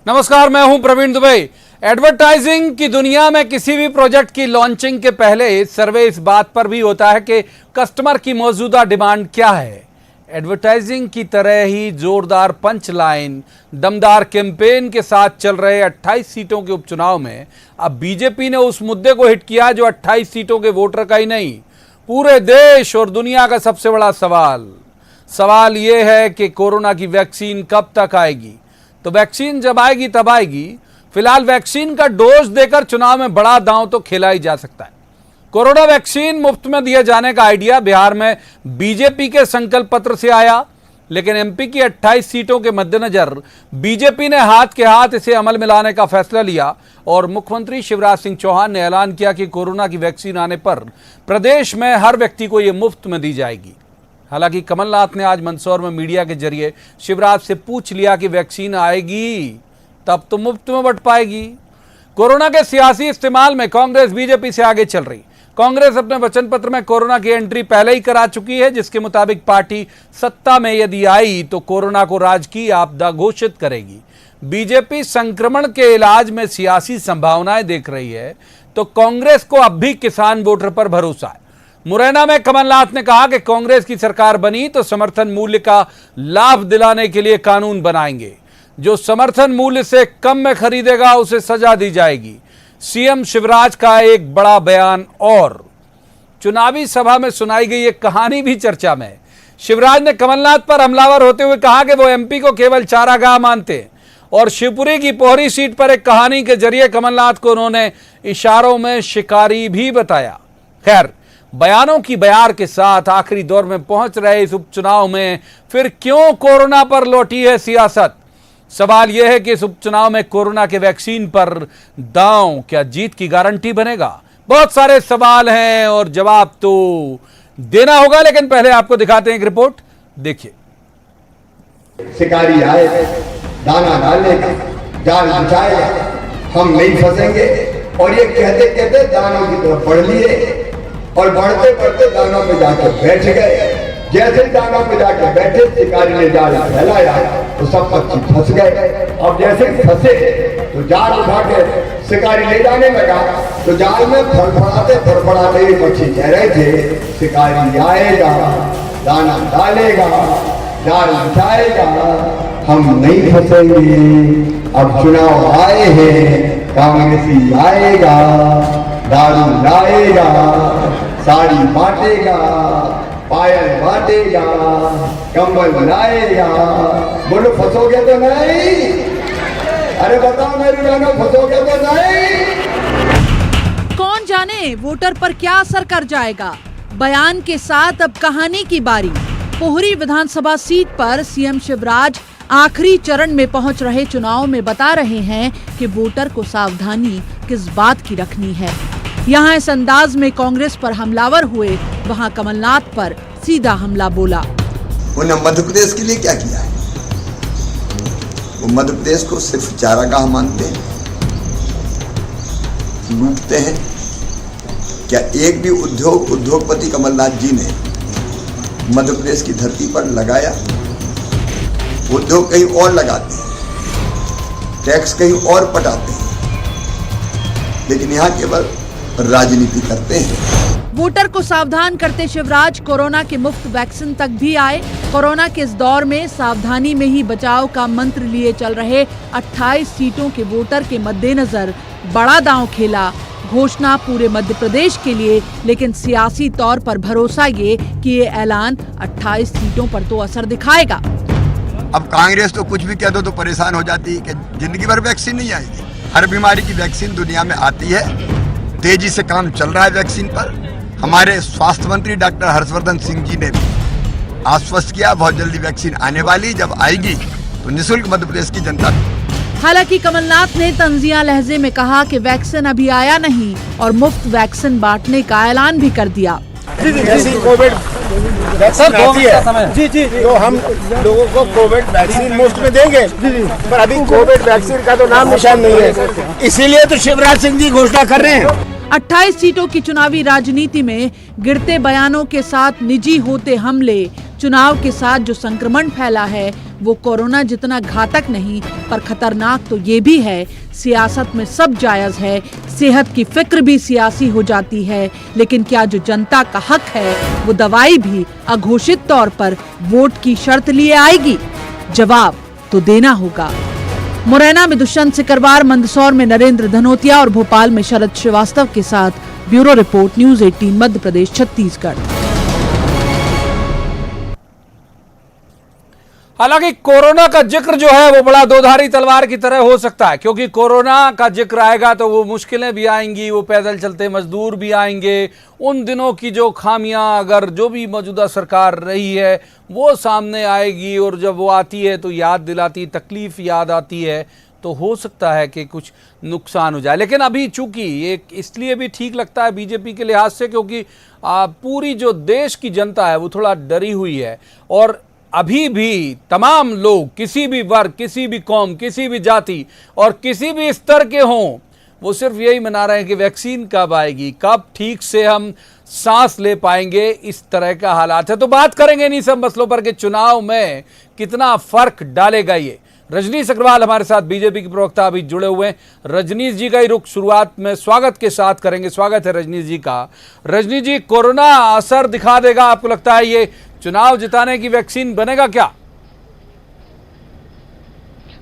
नमस्कार, मैं हूं प्रवीण दुबे। एडवर्टाइजिंग की दुनिया में किसी भी प्रोजेक्ट की लॉन्चिंग के पहले सर्वे इस बात पर भी होता है कि कस्टमर की मौजूदा डिमांड क्या है। एडवर्टाइजिंग की तरह ही जोरदार पंच लाइन, दमदार कैंपेन के साथ चल रहे 28 सीटों के उपचुनाव में अब बीजेपी ने उस मुद्दे को हिट किया जो 28 सीटों के वोटर का ही नहीं, पूरे देश और दुनिया का सबसे बड़ा सवाल यह है कि कोरोना की वैक्सीन कब तक आएगी। तो वैक्सीन जब आएगी तब आएगी। फिलहाल वैक्सीन का डोज देकर चुनाव में बड़ा दांव तो खेला ही जा सकता है। कोरोना वैक्सीन मुफ्त में दिए जाने का आइडिया बिहार में बीजेपी के संकल्प पत्र से आया, लेकिन एमपी की 28 सीटों के मद्देनजर बीजेपी ने हाथ के हाथ इसे अमल में लाने का फैसला लिया और मुख्यमंत्री शिवराज सिंह चौहान ने ऐलान किया कि कोरोना की वैक्सीन आने पर प्रदेश में हर व्यक्ति को यह मुफ्त में दी जाएगी। हालांकि कमलनाथ ने आज मंदसौर में मीडिया के जरिए शिवराज से पूछ लिया कि वैक्सीन आएगी तब तो मुफ्त में बंट पाएगी। कोरोना के सियासी इस्तेमाल में कांग्रेस बीजेपी से आगे चल रही। कांग्रेस अपने वचन पत्र में कोरोना की एंट्री पहले ही करा चुकी है, जिसके मुताबिक पार्टी सत्ता में यदि आई तो कोरोना को राजकीय आपदा घोषित करेगी। बीजेपी संक्रमण के इलाज में सियासी संभावनाएं देख रही है तो कांग्रेस को अब भी किसान वोटर पर भरोसा है। मुरैना में कमलनाथ ने कहा कि कांग्रेस की सरकार बनी तो समर्थन मूल्य का लाभ दिलाने के लिए कानून बनाएंगे। जो समर्थन मूल्य से कम में खरीदेगा उसे सजा दी जाएगी। सीएम शिवराज का एक बड़ा बयान और चुनावी सभा में सुनाई गई एक कहानी भी चर्चा में है। शिवराज ने कमलनाथ पर हमलावर होते हुए कहा कि वो एमपी को केवल चारागाह मानते हैं और शिवपुरी की पोहरी सीट पर एक कहानी के जरिए कमलनाथ को उन्होंने इशारों में शिकारी भी बताया। खैर, बयानों की बयार के साथ आखिरी दौर में पहुंच रहे इस उपचुनाव में फिर क्यों कोरोना पर लौटी है सियासत। सवाल यह है कि इस उपचुनाव में कोरोना के वैक्सीन पर दांव क्या जीत की गारंटी बनेगा। बहुत सारे सवाल हैं और जवाब तो देना होगा, लेकिन पहले आपको दिखाते हैं एक रिपोर्ट, देखिए। शिकारी आए, दाना डालेगा, जाल बिछाएगा, हम नहीं फंसेंगे। और ये कहते कहते दानों की तरफ बढ़ लिए और बढ़ते बढ़ते दानों पे जाकर बैठ गए। जैसे दानों पे जाकर बैठे शिकारी ने जाल फैलाया तो सब पक्षी फंस गए। अब जैसे फंसे तो जाल उठा के शिकारी ले जाने लगा तो जाल में फड़फड़ाते ही पक्षी कह रहे थे शिकारी आएगा, दाना डालेगा, जाल बिछाएगा, हम नहीं फंसेंगे। अब चुनाव आए हैं, कांग्रेसी आएगा, दारू लाएगा, साड़ी बांटेगा, पायल बांटेगा, कंबल लाएगा। बोलो फंसोगे तो नहीं? अरे बताओ मेरी बहनों, फंसोगे तो नहीं? कौन जाने वोटर पर क्या असर कर जाएगा। बयान के साथ अब कहानी की बारी। पोहरी विधानसभा सीट पर सीएम शिवराज आखिरी चरण में पहुंच रहे चुनाव में बता रहे हैं कि वोटर को सावधानी किस बात की रखनी है। यहाँ इस अंदाज में कांग्रेस पर हमलावर हुए, वहाँ कमलनाथ पर सीधा हमला बोला। उन्होंने मध्य प्रदेश के लिए क्या किया है? वो मध्य प्रदेश को सिर्फ चारागाह मानते हैं, लूटते हैं। क्या एक भी उद्योगपति कमलनाथ जी ने मध्य प्रदेश की धरती पर लगाया? उद्योग कहीं और लगाते हैं, टैक्स कहीं और पटाते हैं, लेकिन यहाँ केवल राजनीति करते हैं। वोटर को सावधान करते शिवराज कोरोना के मुफ्त वैक्सीन तक भी आए। कोरोना के इस दौर में सावधानी में ही बचाव का मंत्र लिए चल रहे 28 सीटों के वोटर के मद्देनजर बड़ा दांव खेला। घोषणा पूरे मध्य प्रदेश के लिए, लेकिन सियासी तौर पर भरोसा ये कि ये ऐलान 28 सीटों पर तो असर दिखाएगा। अब कांग्रेस तो कुछ भी कह दो तो परेशान हो जाती है कि जिंदगी भर वैक्सीन नहीं आएगी। हर बीमारी की वैक्सीन दुनिया में आती है। तेजी से काम चल रहा है वैक्सीन पर। हमारे स्वास्थ्य मंत्री डॉक्टर हर्षवर्धन सिंह जी ने भी आश्वस्त किया बहुत जल्दी वैक्सीन आने वाली, जब आएगी तो निःशुल्क मध्य प्रदेश की जनता। हालांकि कमलनाथ ने तंजिया लहजे में कहा कि वैक्सीन अभी आया नहीं और मुफ्त वैक्सीन बांटने का ऐलान भी कर दिया। कोविड वैक्सीन आती है जी, तो हम लोगों को कोविड वैक्सीन मुफ्त में देंगे, पर अभी कोविड वैक्सीन का तो नाम निशान नहीं है, इसीलिए तो शिवराज सिंह जी घोषणा कर रहे हैं। 28 सीटों की चुनावी राजनीति में गिरते बयानों के साथ निजी होते हमले, चुनाव के साथ जो संक्रमण फैला है वो कोरोना जितना घातक नहीं पर खतरनाक तो ये भी है, सियासत में सब जायज है, सेहत की फिक्र भी सियासी हो जाती है, लेकिन क्या जो जनता का हक है वो दवाई भी अघोषित तौर पर वोट की शर्त लिए आएगी? जवाब तो देना होगा। मुरैना में दुष्यंत सिकरवार, मंदसौर में नरेंद्र धनोतिया और भोपाल में शरद श्रीवास्तव के साथ bureau report, news 18 Madhya Pradesh Chhattisgarh. हालांकि कोरोना का जिक्र जो है वो बड़ा दोधारी तलवार की तरह हो सकता है, क्योंकि कोरोना का जिक्र आएगा तो वो मुश्किलें भी आएंगी, वो पैदल चलते मजदूर भी आएंगे, उन दिनों की जो खामियां अगर जो भी मौजूदा सरकार रही है वो सामने आएगी, और जब वो आती है तो याद दिलाती, तकलीफ याद आती है, तो हो सकता है कि कुछ नुकसान हो जाए। लेकिन अभी चूंकि ये इसलिए भी ठीक लगता है बीजेपी के लिहाज से, क्योंकि पूरी जो देश की जनता है वो थोड़ा डरी हुई है, और अभी भी तमाम लोग, किसी भी वर्ग, किसी भी कौम, किसी भी जाति और किसी भी स्तर के हों, वो सिर्फ यही मना रहे हैं कि वैक्सीन कब आएगी, कब ठीक से हम सांस ले पाएंगे। इस तरह का हालात है। तो बात करेंगे इन्हीं सब मसलों पर कि चुनाव में कितना फर्क डालेगा ये। रजनीश अग्रवाल हमारे साथ, बीजेपी की प्रवक्ता, अभी जुड़े हुए हैं। रजनीश जी का ही रुख शुरुआत में स्वागत के साथ करेंगे। स्वागत है रजनीश जी का। रजनीश जी, कोरोना असर दिखा देगा आपको लगता है? ये चुनाव जिताने की वैक्सीन बनेगा क्या?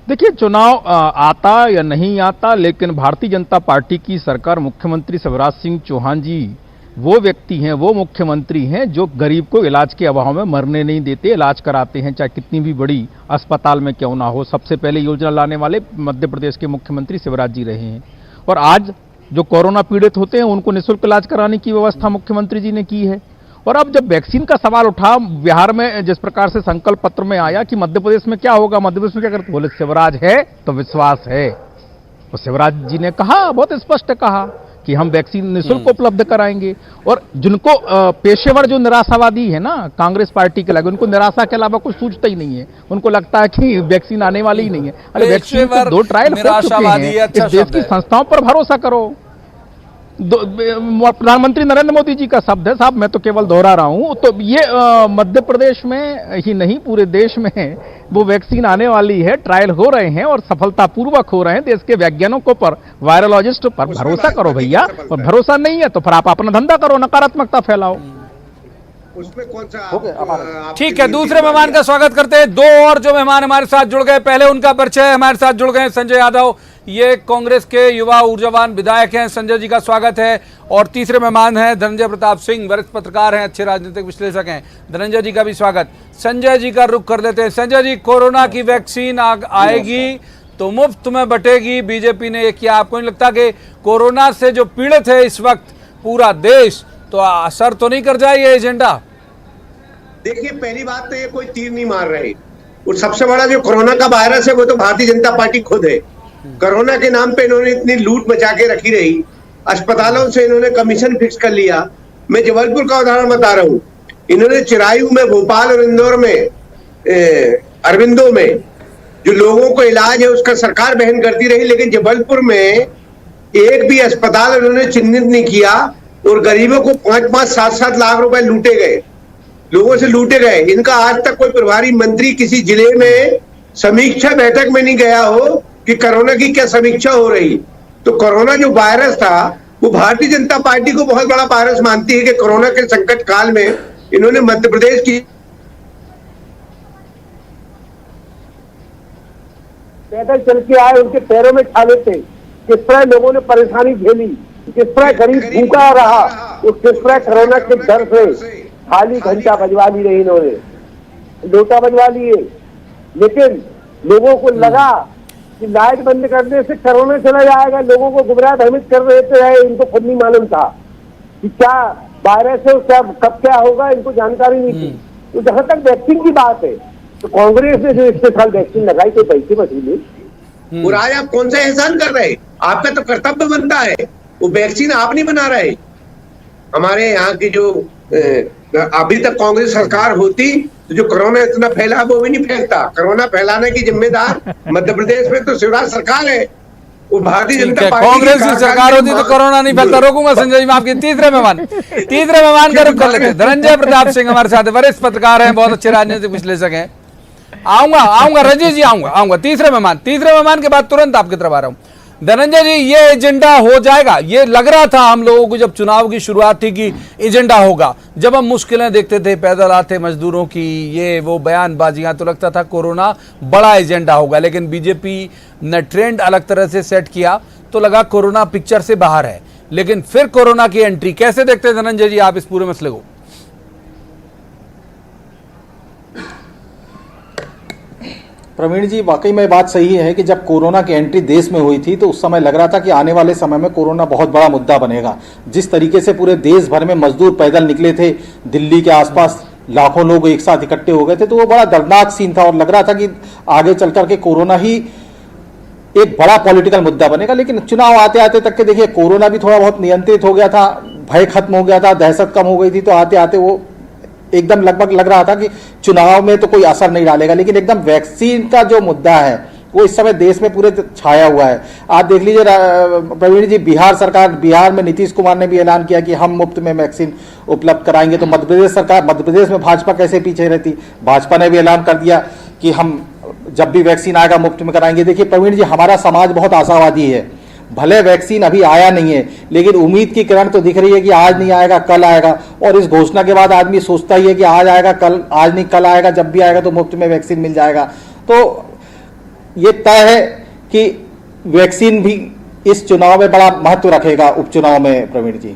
देखिए, चुनाव आता या नहीं आता, लेकिन भारतीय जनता पार्टी की सरकार, मुख्यमंत्री शिवराज सिंह चौहान जी वो व्यक्ति हैं, वो मुख्यमंत्री हैं जो गरीब को इलाज के अभाव में मरने नहीं देते, इलाज कराते हैं, चाहे कितनी भी बड़ी अस्पताल में क्यों ना हो। सबसे पहले योजना लाने वाले मध्य प्रदेश के मुख्यमंत्री शिवराज जी रहे हैं, और आज जो कोरोना पीड़ित होते हैं उनको निःशुल्क इलाज कराने की व्यवस्था मुख्यमंत्री जी ने की है। और अब जब वैक्सीन का सवाल उठा, बिहार में जिस प्रकार से संकल्प पत्र में आया कि मध्य प्रदेश में क्या होगा, मध्य प्रदेश में क्या करते, बोले शिवराज है तो विश्वास है। तो शिवराज जी ने कहा, बहुत स्पष्ट कहा कि हम वैक्सीन निःशुल्क उपलब्ध कराएंगे। और जिनको पेशेवर जो निराशावादी है ना कांग्रेस पार्टी के लगे, उनको निराशा के अलावा कुछ सूझता ही नहीं है। उनको लगता है कि वैक्सीन आने वाली ही नहीं है। अरे वैक्सीन के 2 ट्रायल हो चुके हैं। इस देश की संस्थाओं पर भरोसा करो। प्रधानमंत्री नरेंद्र मोदी जी का शब्द है साहब, मैं तो केवल दोहरा रहा हूं। तो ये मध्य प्रदेश में ही नहीं पूरे देश में वो वैक्सीन आने वाली है, ट्रायल हो रहे हैं और सफलतापूर्वक हो रहे हैं। देश के वैज्ञानिकों पर, वायरोलॉजिस्ट पर भरोसा करो भैया। और भरोसा नहीं है तो फिर आप अपना धंधा करो, नकारात्मकता फैलाओ। उसमें कौन सा ठीक है, दूसरे मेहमान का स्वागत करते हैं। 2 और जो मेहमान हमारे साथ जुड़ गए, पहले उनका परिचय, हमारे साथ जुड़ गए संजय यादव, ये कांग्रेस के युवा ऊर्जावान विधायक हैं। संजय जी का स्वागत है। और तीसरे मेहमान हैं धनंजय प्रताप सिंह, वरिष्ठ पत्रकार हैं, अच्छे राजनीतिक विश्लेषक हैं। धनंजय जी का भी स्वागत। संजय जी का रुख कर लेते हैं। संजय जी, कोरोना की वैक्सीन आएगी तो मुफ्त में बटेगी, बीजेपी ने ये किया। आपको नहीं लगता कि कोरोना से जो पीड़ित है इस वक्त पूरा देश, तो असर तो नहीं कर जाए ये एजेंडा? देखिए, पहली बात तो ये कोई तीर नहीं मार रहे। और सबसे बड़ा जो कोरोना का वायरस है वो तो भारतीय जनता पार्टी खुद है। कोरोना के नाम पे इन्होंने इतनी लूट मचा के रखी रही, अस्पतालों से इन्होंने कमीशन फिक्स कर लिया। मैं जबलपुर का उदाहरण बता रहा हूँ। इन्होंने चिरायू में, भोपाल और इंदौर में, अरविंदो में जो लोगों को इलाज है उसका सरकार वहन करती रही, लेकिन जबलपुर में एक भी अस्पताल उन्होंने चिन्हित नहीं किया और गरीबों को 5-5, 7-7 लाख रुपए लूटे गए, लोगों से लूटे गए। इनका आज तक कोई प्रभारी मंत्री किसी जिले में समीक्षा बैठक में नहीं गया हो कि कोरोना की क्या समीक्षा हो रही। तो कोरोना जो वायरस था वो भारतीय जनता पार्टी को बहुत बड़ा वायरस मानती है कि कोरोना के संकट काल में इन्होंने मध्य प्रदेश की पैदल चल के आए, उनके पैरों में छाले थे, किस तरह लोगों ने परेशानी झेली, किस तरह गरीब भूखा रहा, किस तरह कोरोना के डर से खाली घंटा बजवा ली रही, इन्होंने लोटा बजवा लिए। लेकिन लोगों को लगा कि लाइट बंद करने से कोरोना चला जाएगा, लोगों को गुमराह भ्रमित कर रहे थे। इनको खुद नहीं मालूम था कि क्या वायरस है, क्या कब क्या होगा, इनको जानकारी नहीं थी। तो जहां तक वैक्सीन की बात है तो कांग्रेस ने जो इसके साल वैक्सीन लगाई तो पैसे वसूले। और आज आप कौन सा एहसान कर रहे हैं? आपका तो कर्तव्य बनता है, वो वैक्सीन आप नहीं बना रहे। हमारे यहाँ की जो अभी तक कांग्रेस सरकार होती तो जो कोरोना इतना फैला वो भी नहीं फैलता। कोरोना फैलाने की जिम्मेदार मध्य प्रदेश में तो शिवराज सरकार है, वो भारतीय जनता पार्टी कांग्रेस की सरकार होती तो कोरोना नहीं फैलता। रोकूंगा संजय जी, आपके तीसरे मेहमान का रुख कर लेते हैं। धनंजय प्रताप सिंह हमारे साथ वरिष्ठ पत्रकार हैं, बहुत अच्छे राजनीतिक विश्लेषक हैं। आऊंगा रजनीश जी, आऊंगा तीसरे मेहमान के बाद तुरंत आपकी तरफ आ रहा हूं। धनंजय जी, ये एजेंडा हो जाएगा? ये लग रहा था हम लोगों को जब चुनाव की शुरुआत थी कि एजेंडा होगा, जब हम मुश्किलें देखते थे, पैदल आते मजदूरों की, ये वो बयानबाजियां, तो लगता था कोरोना बड़ा एजेंडा होगा। लेकिन बीजेपी ने ट्रेंड अलग तरह से सेट किया तो लगा कोरोना पिक्चर से बाहर है, लेकिन फिर कोरोना की एंट्री। कैसे देखते हैं धनंजय जी आप इस पूरे मसले को? प्रवीण जी, वाकई में बात सही है कि जब कोरोना की एंट्री देश में हुई थी तो उस समय लग रहा था कि आने वाले समय में कोरोना बहुत बड़ा मुद्दा बनेगा। जिस तरीके से पूरे देश भर में मजदूर पैदल निकले थे, दिल्ली के आसपास लाखों लोग एक साथ इकट्ठे हो गए थे, तो वो बड़ा दर्दनाक सीन था और लग रहा था कि आगे चल करके कोरोना ही एक बड़ा पॉलिटिकल मुद्दा बनेगा। लेकिन चुनाव आते आते तक के देखिए, कोरोना भी थोड़ा बहुत नियंत्रित हो गया था, भय खत्म हो गया था, दहशत कम हो गई थी, तो आते आते वो एकदम लगभग लग रहा था कि चुनाव में तो कोई असर नहीं डालेगा। लेकिन एकदम वैक्सीन का जो मुद्दा है वो इस समय देश में पूरे छाया हुआ है। आप देख लीजिए प्रवीण जी, बिहार में नीतीश कुमार ने भी ऐलान किया कि हम मुफ्त में वैक्सीन उपलब्ध कराएंगे। तो मध्य प्रदेश में भाजपा कैसे पीछे रहती? भाजपा ने भी ऐलान कर दिया कि हम जब भी वैक्सीन आएगा मुफ्त में कराएंगे। देखिए प्रवीण जी, हमारा समाज बहुत आशावादी है। भले वैक्सीन अभी आया नहीं है, लेकिन उम्मीद की किरण तो दिख रही है कि आज नहीं आएगा कल आएगा। और इस घोषणा के बाद आदमी सोचता ही है कि आज आएगा कल, आज नहीं कल आएगा, जब भी आएगा तो मुफ्त में वैक्सीन मिल जाएगा। तो ये तय है कि वैक्सीन भी इस चुनाव में बड़ा महत्व रखेगा, उपचुनाव में। प्रवीण जी,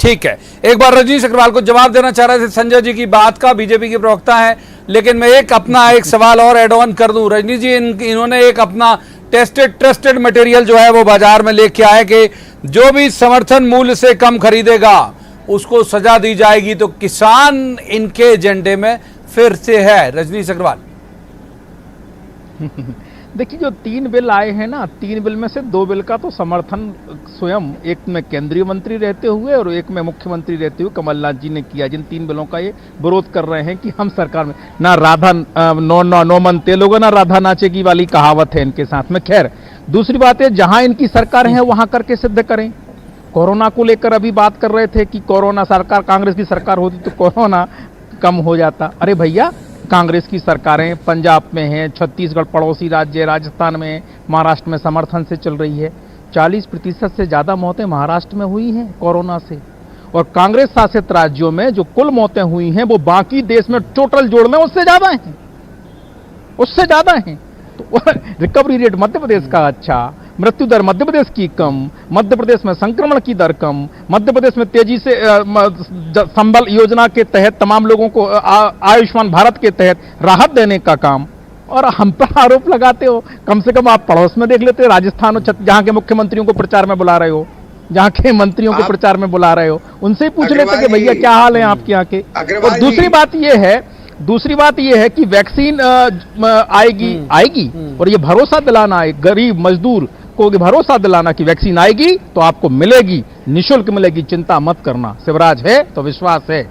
ठीक है, एक बार रजनीश अग्रवाल को जवाब देना चाह रहे थे संजय जी की बात का, बीजेपी के प्रवक्ता हैं, लेकिन मैं एक सवाल और ऐड ऑन कर दूं। रजनीश जी, इन्होंने एक अपना ट्रस्टेड मटेरियल जो है वो बाजार में लेके आए कि जो भी समर्थन मूल्य से कम खरीदेगा उसको सजा दी जाएगी। तो किसान इनके एजेंडे में फिर से है। रजनीश अग्रवाल, देखिए, जो 3 बिल आए हैं ना, 3 बिल में से 2 बिल का तो समर्थन स्वयं एक में केंद्रीय मंत्री रहते हुए और एक में मुख्यमंत्री रहते हुए कमलनाथ जी ने किया। जिन 3 बिलों का ये विरोध कर रहे हैं कि हम सरकार में ना राधा नो मन तेलोगे ना राधा नाचेगी वाली कहावत है इनके साथ में। खैर, दूसरी बात है, जहां इनकी सरकार है वहां करके सिद्ध करें। कोरोना को लेकर अभी बात कर रहे थे कि कोरोना सरकार, कांग्रेस की सरकार होती तो कोरोना कम हो जाता। अरे भैया, कांग्रेस की सरकारें पंजाब में हैं, छत्तीसगढ़ पड़ोसी राज्य, राजस्थान में, महाराष्ट्र में समर्थन से चल रही है। 40% से ज़्यादा मौतें महाराष्ट्र में हुई हैं कोरोना से, और कांग्रेस शासित राज्यों में जो कुल मौतें हुई हैं वो बाकी देश में टोटल जोड़ में उससे ज़्यादा हैं। तो रिकवरी रेट मध्य प्रदेश का अच्छा, मृत्यु दर मध्य प्रदेश की कम, मध्य प्रदेश में संक्रमण की दर कम, मध्य प्रदेश में तेजी से संबल योजना के तहत तमाम लोगों को आयुष्मान भारत के तहत राहत देने का काम, और हम पर आरोप लगाते हो। कम से कम आप पड़ोस में देख लेते, राजस्थान और जहां के मुख्यमंत्रियों को प्रचार में बुला रहे हो, जहां के मंत्रियों को प्रचार में बुला रहे हो, उनसे ही पूछ लेते कि भैया क्या हाल है आपके यहाँ के। और दूसरी बात यह है कि वैक्सीन आएगी और ये भरोसा दिलाना है गरीब मजदूर को, भरोसा दिलाना कि वैक्सीन आएगी तो आपको मिलेगी, निःशुल्क मिलेगी, चिंता मत करना। शिवराज है तो विश्वास है।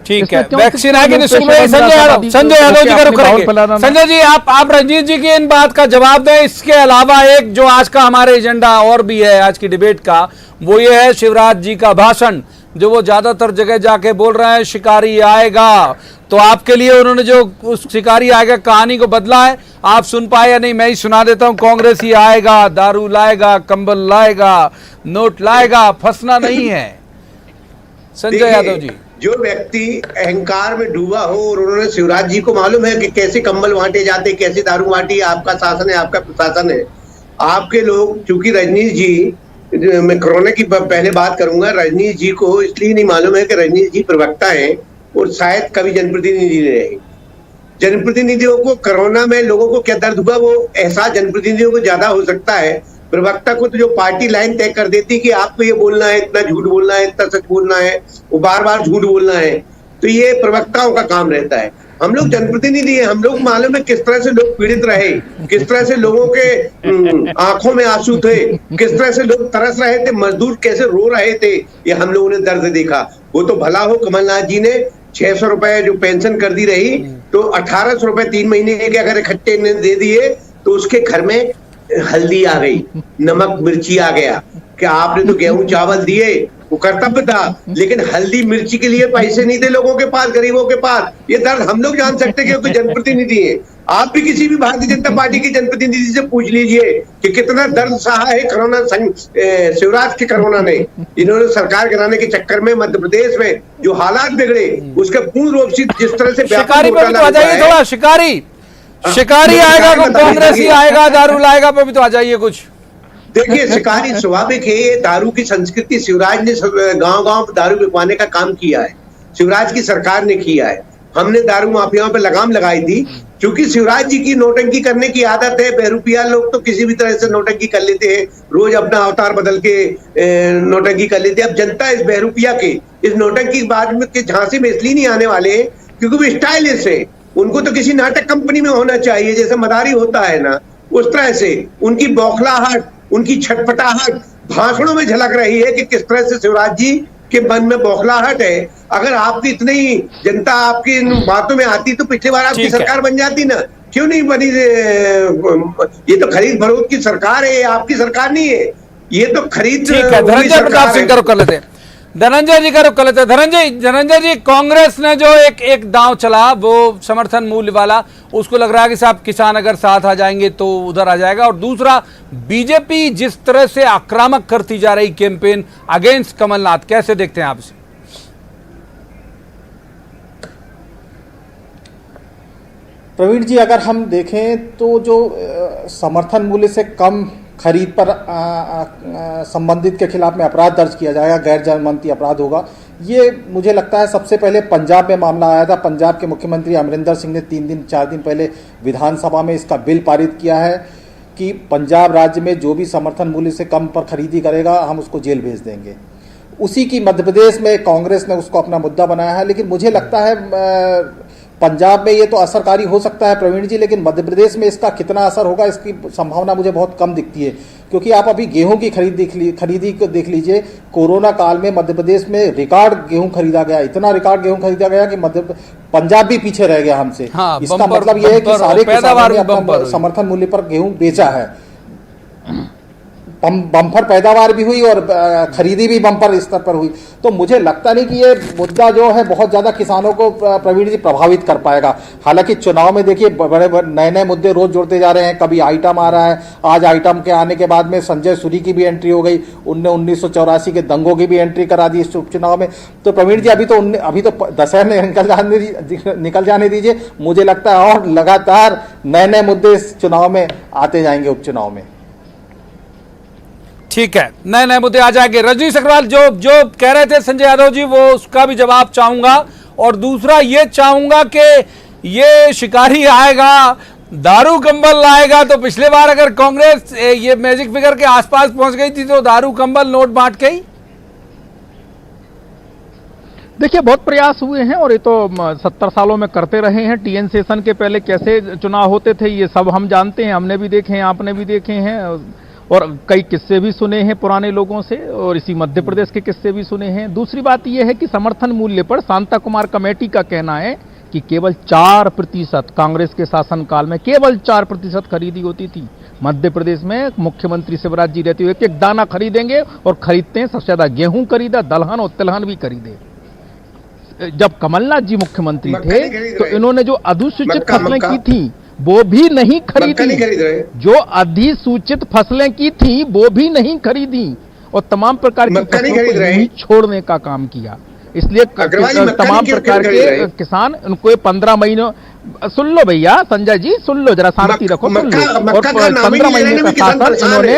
ठीक है, वैक्सीन आएगी निःशुल्क। संजय यादव जी का रुख करेंगे। संजय जी, आप रंजीत जी की इन बात का जवाब दें। इसके अलावा एक जो आज का हमारे एजेंडा और भी है आज की डिबेट का, वो ये है शिवराज जी का भाषण, जो वो ज्यादातर जगह जाके बोल रहे हैं शिकारी आएगा। तो आपके लिए उन्होंने जो उस शिकारी आएगा कहानी को बदला है, आप सुन पाए या नहीं? मैं ही सुना देता हूं। कांग्रेस ही आएगा, दारू लाएगा, कंबल लाएगा, नोट लाएगा, फंसना नहीं है। संजय यादव जी, जो व्यक्ति अहंकार में डूबा हो, और उन्होंने शिवराज जी को मालूम है कि कैसे कंबल बांटे जाते, कैसे दारू बांटी, आपका शासन है, आपका प्रशासन है। आपके लोग, चूंकि रजनीश जी, मैं कोरोना की पहले बात करूंगा, रजनीश जी को इसलिए नहीं मालूम है कि रजनीश जी प्रवक्ता हैं और शायद कभी जनप्रतिनिधि रहे। जनप्रतिनिधियों को कोरोना में लोगों को क्या दर्द हुआ, वो एहसास जनप्रतिनिधियों को ज्यादा हो सकता है। प्रवक्ता को तो जो पार्टी लाइन तय कर देती कि आपको ये बोलना है, इतना झूठ बोलना है, इतना सच बोलना है, वो बार बार झूठ बोलना है, तो ये प्रवक्ताओं का काम रहता है। हम लोग जनप्रतिनिधि हैं, हम लोग मालूम है किस तरह से लोग पीड़ित रहे, किस तरह से लोगों के आंखों में आंसू थे, किस तरह से लोग तरस रहे थे, मजदूर कैसे रो रहे थे, ये हम लोगों ने दर्द देखा। वो तो भला हो कमलनाथ जी ने 600 रुपए जो पेंशन कर दी रही, तो 1800 रुपए 3 महीने के अगर इकट्ठे ने दे दिए तो उसके घर में हल्दी आ गई, नमक मिर्ची आ गया कि आपने तो गेहूं चावल दिए वो कर्तव्य था, लेकिन हल्दी मिर्ची के लिए पैसे नहीं थे लोगों के पास, गरीबों के पास। ये दर्द हम लोग जान सकते हैं क्योंकि जनप्रतिनिधि है। आप भी किसी भी भारतीय जनता पार्टी के जनप्रतिनिधि से पूछ लीजिए कि कितना दर्द सहा है कोरोना शिवराज के कोरोना ने। इन्होंने सरकार गिराने के चक्कर में मध्य प्रदेश में जो हालात बिगड़े उसके पूर्ण रूप से जिस तरह से शिकारी पे भी तो आ जाइए थोड़ा, शिकारी आएगा, कांग्रेस ही आएगा, दारू लाएगा पे भी तो आ जाइए कुछ। देखिए, शिकारी स्वाभाविक है, ये दारू की संस्कृति शिवराज ने गांव-गांव दारू बिकवाने का काम किया है, शिवराज की सरकार ने किया है। हमने दारू माफियाओं पे लगाम लगाई थी क्योंकि शिवराज जी की नोटंकी करने की आदत है। बहरूपिया लोग तो किसी भी तरह से नोटंकी कर लेते हैं, रोज अपना अवतार बदल के नोटंकी कर लेते हैं। अब जनता इस बहरूपिया के इस नोटंकी बाद में के झांसे में इसलिए नहीं आने वाले हैं क्योंकि वो स्टाइलिश है। उनको तो किसी नाटक कंपनी में होना चाहिए, जैसे मदारी होता है ना, उस तरह से उनकी बौखलाहट, उनकी छटपटाहट भाषणों में झलक रही है कि किस तरह से शिवराज जी के मन में बौखलाहट है। अगर आपकी इतनी जनता आपकी इन बातों में आती तो पिछली बार आपकी सरकार बन जाती ना, क्यों नहीं बनी? ये तो खरीद फरोख्त की सरकार है, आपकी सरकार नहीं है, ये तो खरीद। धनंजय प्रताप सिंह का रुख कर लेते हैं, धनंजय जी का रुख कर लेते हैं। धनंजय जी, कांग्रेस ने जो एक दांव चला वो समर्थन मूल्य वाला, उसको लग रहा है कि साहब किसान अगर साथ आ जाएंगे तो उधर आ जाएगा। और दूसरा, बीजेपी जिस तरह से आक्रामक करती जा रही कैंपेन अगेंस्ट कमलनाथ, कैसे देखते हैं आप इसे? प्रवीण जी, अगर हम देखें तो जो समर्थन मूल्य से कम खरीद पर संबंधित के खिलाफ में अपराध दर्ज किया जाएगा, गैर जमानती अपराध होगा, ये मुझे लगता है सबसे पहले पंजाब में मामला आया था। पंजाब के मुख्यमंत्री अमरिंदर सिंह ने 4 दिन पहले विधानसभा में इसका बिल पारित किया है कि पंजाब राज्य में जो भी समर्थन मूल्य से कम पर खरीदी करेगा हम उसको जेल भेज देंगे। उसी की मध्य प्रदेश में कांग्रेस ने उसको अपना मुद्दा बनाया है। लेकिन मुझे लगता है पंजाब में ये तो असरकारी हो सकता है प्रवीण जी, लेकिन मध्य प्रदेश में इसका कितना असर होगा इसकी संभावना मुझे बहुत कम दिखती है। क्योंकि आप अभी गेहूं की खरीदी को देख लीजिए, कोरोना काल में मध्य प्रदेश में रिकॉर्ड गेहूं खरीदा गया, इतना रिकॉर्ड गेहूं खरीदा गया कि पंजाब भी पीछे रह गया हमसे। हाँ, इसका मतलब यह है कि सारे किसानों ने अपना समर्थन मूल्य पर गेहूं बेचा है। बम्पर पैदावार भी हुई और खरीदी भी बम्पर स्तर पर हुई। तो मुझे लगता नहीं कि ये मुद्दा जो है बहुत ज्यादा किसानों को प्रवीण जी प्रभावित कर पाएगा। हालांकि चुनाव में देखिए बड़े नए मुद्दे रोज जोड़ते जा रहे हैं, कभी आइटम आ रहा है। आज आइटम के आने के बाद में संजय सूरी की भी एंट्री हो गई, उनने 1984 के दंगों की भी एंट्री करा दी इस उपचुनाव में। तो प्रवीण जी अभी तो दशहरा निकल जाने दीजिए, मुझे लगता है और लगातार नए मुद्दे इस चुनाव में आते जाएंगे, उपचुनाव में। ठीक है, नए मुद्दे आ जाएंगे। रजनीश अग्रवाल जो कह रहे थे संजय यादव जी, वो उसका भी जवाब चाहूंगा। और दूसरा ये चाहूंगा कि ये शिकारी आएगा, दारू कंबल लाएगा, तो पिछले बार अगर कांग्रेस ये मैजिक फिगर के आसपास पहुंच गई थी तो दारू कंबल नोट बांट गई। देखिए, बहुत प्रयास हुए हैं और ये तो 70 सालों में करते रहे हैं। TN सेशन के पहले कैसे चुनाव होते थे ये सब हम जानते हैं, हमने भी देखे हैं, आपने भी देखे हैं, और कई किस्से भी सुने हैं पुराने लोगों से, और इसी मध्य प्रदेश के किस्से भी सुने हैं। दूसरी बात यह है कि समर्थन मूल्य पर शांता कुमार कमेटी का कहना है कि केवल 4% कांग्रेस के शासनकाल में केवल 4% खरीदी होती थी। मध्य प्रदेश में मुख्यमंत्री शिवराज जी रहते हुए एक दाना खरीदेंगे, और खरीदते हैं सबसे ज्यादा गेहूं खरीदा, दलहन और तिलहन भी खरीदे। जब कमलनाथ जी मुख्यमंत्री थे तो इन्होंने जो अधिसूचित फसलें की थी वो भी नहीं खरीदी, जो अधिसूचित फसलें की थी वो भी नहीं खरीदी, और तमाम प्रकार की फसलों को नहीं छोड़ने का काम किया। इसलिए तमाम प्रकार के किसान उनको 15 महीनों, सुन लो भैया संजय जी, सुन लो, जरा शांति रखो, सुन लो। और 15 महीने का शासन इन्होंने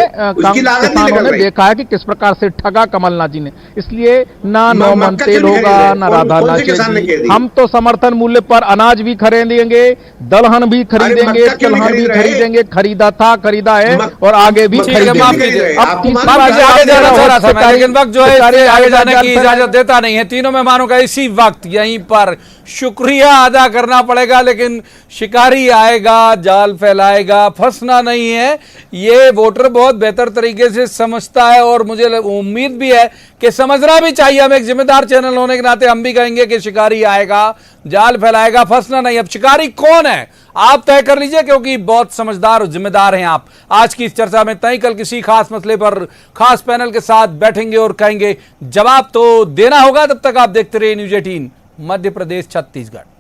किसानों ने देखा है कि किस प्रकार से ठगा कमलनाथ जी ने। इसलिए ना 9 मन तेल होगा, ना राधा नाचेगी। हम तो समर्थन मूल्य पर अनाज भी खरीदेंगे, दलहन भी खरीदेंगे, तिलहन भी खरीदेंगे, खरीदा था, खरीदा है और आगे भी खरीदेंगे। अब तीसरा वक्त जो है आगे जाने की इजाजत देता नहीं है। तीनों मेहमानों का इसी वक्त यहीं पर शुक्रिया अदा करना पड़ेगा, लेकिन शिकारी आएगा, जाल फैलाएगा, फंसना नहीं है। ये वोटर बहुत बेहतर तरीके से समझता है और मुझे उम्मीद भी है कि समझना भी चाहिए। हम एक जिम्मेदार चैनल होने के नाते हम भी कहेंगे कि शिकारी आएगा, जाल फैलाएगा, फंसना नहीं। अब शिकारी कौन है आप तय कर लीजिए, क्योंकि बहुत समझदार और जिम्मेदार हैं आप। आज की इस चर्चा में तय कल किसी खास मसले पर खास पैनल के साथ बैठेंगे और कहेंगे जवाब तो देना होगा। तब तक आप देखते रहिए न्यूज़ 18 मध्य प्रदेश छत्तीसगढ़।